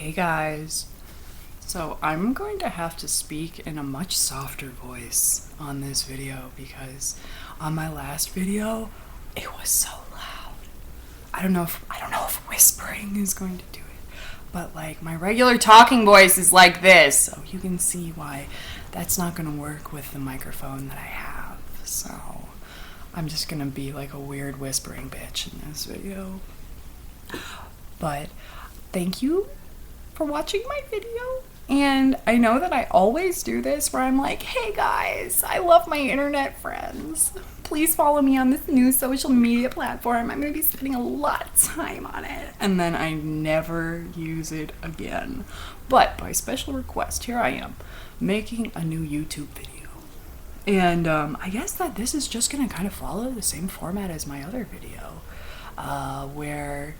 Hey guys. So I'm going to have to speak in a much softer voice on this video because on my last video it was so loud. I don't know if whispering is going to do it, but like my regular talking voice is like this, so you can see why that's not going to work with the microphone that I have. So I'm just going to be like a weird whispering bitch in this video. But thank you for watching my video. And I know that I always do this where I'm like, hey guys, I love my internet friends. Please follow me on this new social media platform. I'm going to be spending a lot of time on it. And then I never use it again. But by special request, here I am, making a new YouTube video. And I guess that this is just going to kind of follow the same format as my other video, where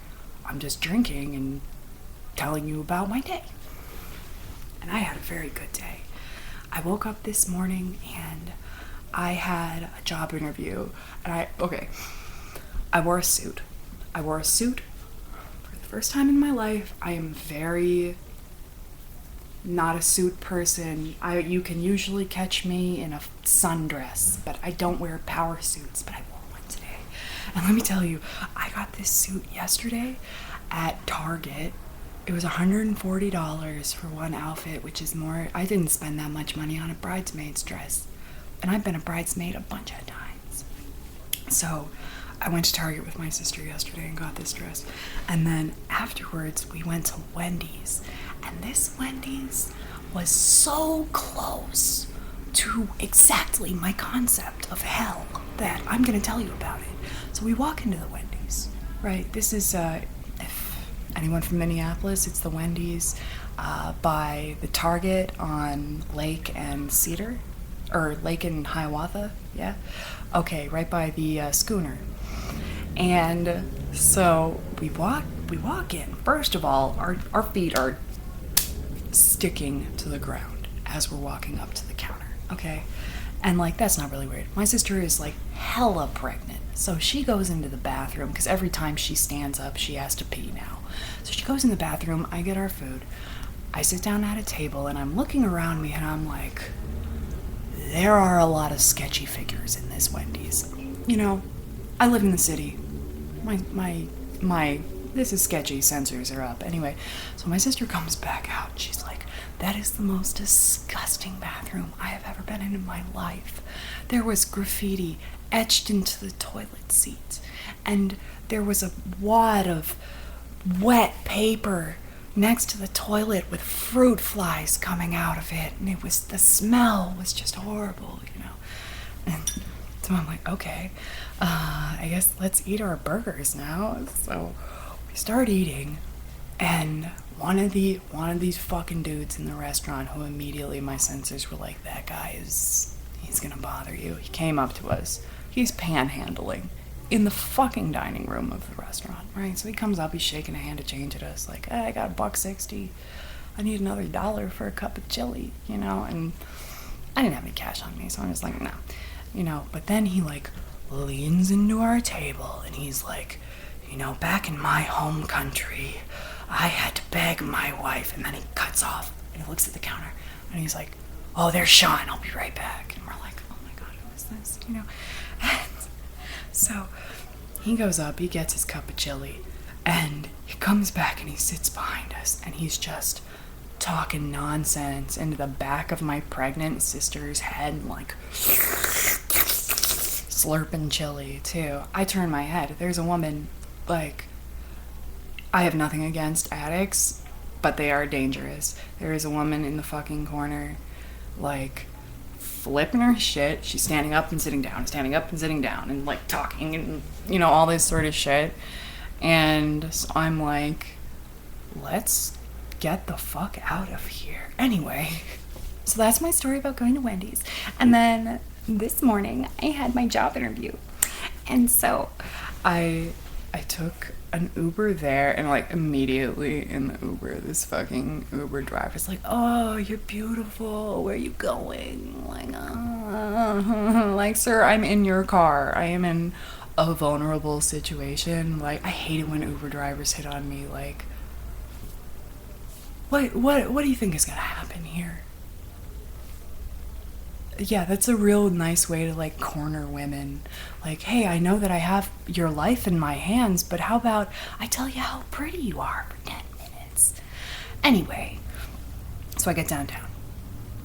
I'm just drinking and telling you about my day. And I had a very good day. I woke up this morning and I had a job interview. And I wore a suit. I wore a suit for the first time in my life. I am very not a suit person. You can usually catch me in a sundress, but I don't wear power suits, but I wore one today. And let me tell you, I got this suit yesterday at Target. It was $140 for one outfit, which is more. I didn't spend that much money on a bridesmaid's dress. And I've been a bridesmaid a bunch of times. So I went to Target with my sister yesterday and got this dress. And then afterwards, we went to Wendys. And this Wendys was so close to exactly my concept of hell that I'm going to tell you about it. So we walk into the Wendys, right? This is, if anyone from Minneapolis, it's the Wendys by the Target on Lake and Cedar, or Lake and Hiawatha, yeah? Okay, right by the schooner. And so we walk in. First of all, our feet are sticking to the ground as we're walking up to the counter, okay? And like, that's not really weird. My sister is like hella pregnant. So she goes into the bathroom because every time she stands up, she has to pee now. So she goes in the bathroom, I get our food. I sit down at a table and I'm looking around me and I'm like, there are a lot of sketchy figures in this Wendy's. You know, I live in the city. My this is sketchy, sensors are up. Anyway, so my sister comes back out. She's like, that is the most disgusting bathroom I have ever been in my life. There was graffiti etched into the toilet seat. And there was a wad of wet paper next to the toilet with fruit flies coming out of it. And the smell was just horrible, you know. And so I'm like, okay, I guess let's eat our burgers now. So we start eating, and one of these fucking dudes in the restaurant who immediately my sensors were like, that guy he's gonna bother you. He came up to us. He's panhandling in the fucking dining room of the restaurant, right? So he comes up, he's shaking a hand of change at us, like, hey, I got $1.60. I need another $1 for a cup of chili, you know? And I didn't have any cash on me, so I'm just like, no, you know? But then he like leans into our table and he's like, you know, back in my home country, I had to beg my wife. And then he cuts off and he looks at the counter and he's like, oh, there's Sean, I'll be right back. And we're like, oh my God, who is this, you know? And so he goes up, he gets his cup of chili, and he comes back and he sits behind us and he's just talking nonsense into the back of my pregnant sister's head, like slurping chili too. I turn my head. There's a woman, like, I have nothing against addicts, but they are dangerous. There is a woman in the fucking corner, like, flipping her shit. She's standing up and sitting down, and like talking and, you know, all this sort of shit. And so I'm like, let's get the fuck out of here. Anyway, so that's my story about going to Wendy's. And then this morning I had my job interview. And so I took an Uber there, and like immediately in the Uber, this fucking Uber driver's like, oh, you're beautiful, where are you going? Like, sir, I'm in your car. I am in a vulnerable situation. Like, I hate it when Uber drivers hit on me. Like, What do you think is gonna happen here? Yeah, that's a real nice way to like corner women. Like, hey, I know that I have your life in my hands, but how about I tell you how pretty you are for 10 minutes? Anyway, so I get downtown.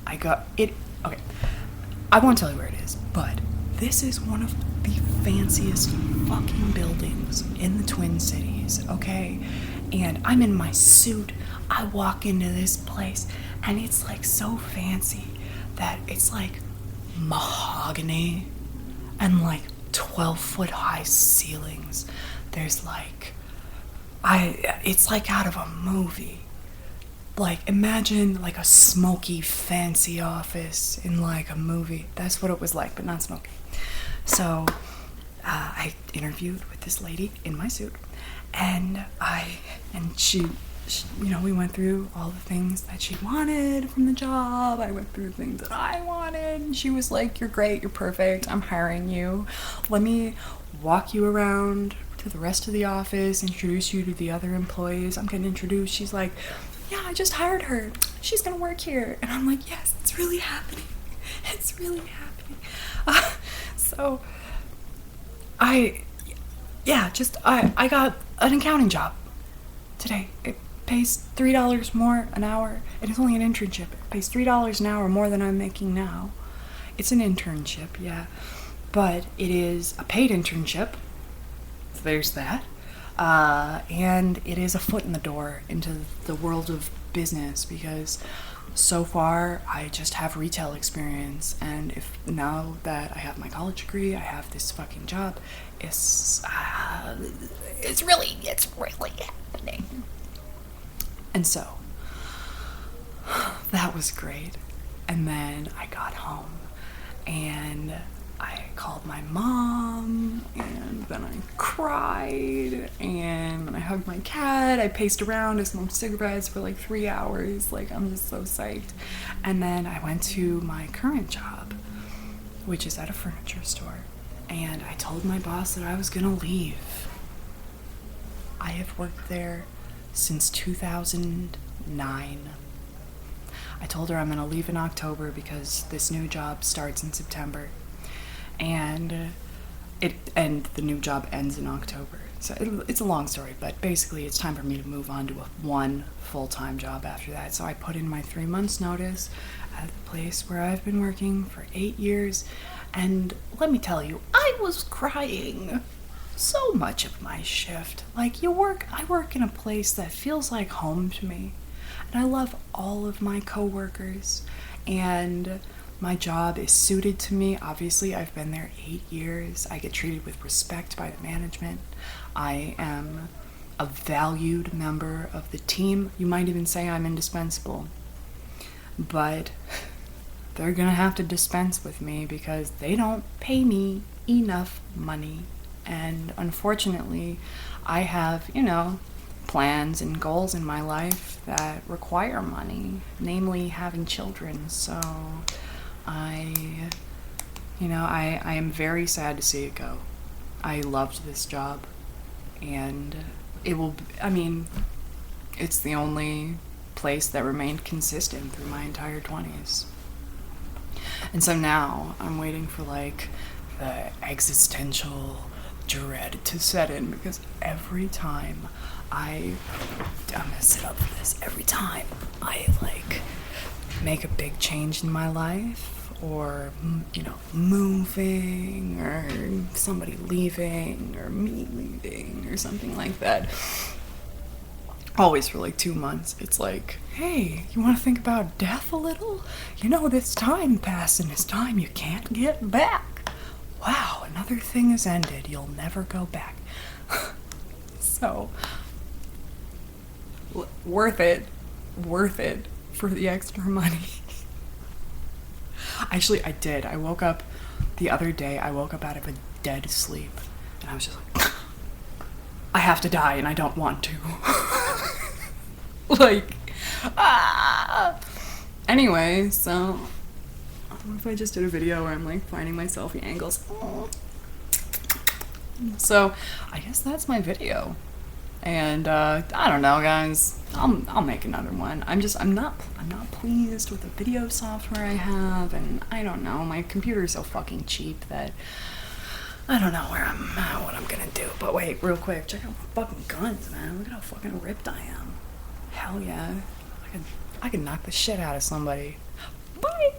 I got it. Okay, I won't tell you where it is, but this is one of the fanciest fucking buildings in the Twin Cities, okay? And I'm in my suit. I walk into this place, and it's like so fancy that it's like mahogany and like 12-foot high ceilings. There's like, it's like out of a movie. Like, imagine like a smoky, fancy office in like a movie. That's what it was like, but not smoky. So I interviewed with this lady in my suit, and she, you know, we went through all the things that she wanted from the job. I went through the things that I wanted, and she was like, "You're great, you're perfect, I'm hiring you. Let me walk you around to the rest of the office, introduce you to the other employees. I'm getting introduced." She's like, "Yeah, I just hired her. She's gonna work here." And I'm like, "Yes, it's really happening. It's really happening." So I got an accounting job today. It pays $3 more an hour. It is only an internship. It pays $3 an hour more than I'm making now. It's an internship, yeah, but it is a paid internship. So there's that. And it is a foot in the door into the world of business, because so far I just have retail experience, and if now that I have my college degree, I have this fucking job, it's really happening. And so that was great. And then I got home and I called my mom, and then I cried, and then I hugged my cat. I paced around, I smoked cigarettes for like 3 hours. Like, I'm just so psyched. And then I went to my current job, which is at a furniture store, and I told my boss that I was gonna leave. I have worked there since 2009. I told her I'm gonna leave in October because this new job starts in September. And the new job ends in October. So it's a long story, but basically it's time for me to move on to one full-time job after that. So I put in my 3 months notice at the place where I've been working for 8 years, and let me tell you, I was crying so much of my shift. Like, I work in a place that feels like home to me, and I love all of my coworkers, and my job is suited to me. Obviously, I've been there 8 years. I get treated with respect by the management. I am a valued member of the team. You might even say I'm indispensable. But they're gonna have to dispense with me because they don't pay me enough money. And unfortunately, I have, plans and goals in my life that require money, namely having children. So I am very sad to see it go. I loved this job, and it's the only place that remained consistent through my entire 20s. And so now I'm waiting for like the existential dread to set in, because every time I'm gonna sit up for this, every time I like make a big change in my life, or moving, or somebody leaving, or me leaving, or something like that, always for like 2 months, it's like, hey, you want to think about death a little? This time passing is time you can't get back. Wow, another thing has ended, you'll never go back. So worth it for the extra money. Actually, I did. I woke up the other day, out of a dead sleep, and I was just like, I have to die and I don't want to. Anyway, so what if I just did a video where I'm like finding my selfie angles? So I guess that's my video. And I don't know, guys. I'll make another one. I'm not pleased with the video software I have, and I don't know. My computer's so fucking cheap that I don't know where I'm at, what I'm gonna do. But wait, real quick, check out my fucking guns, man. Look at how fucking ripped I am. Hell yeah. I could knock the shit out of somebody. Bye!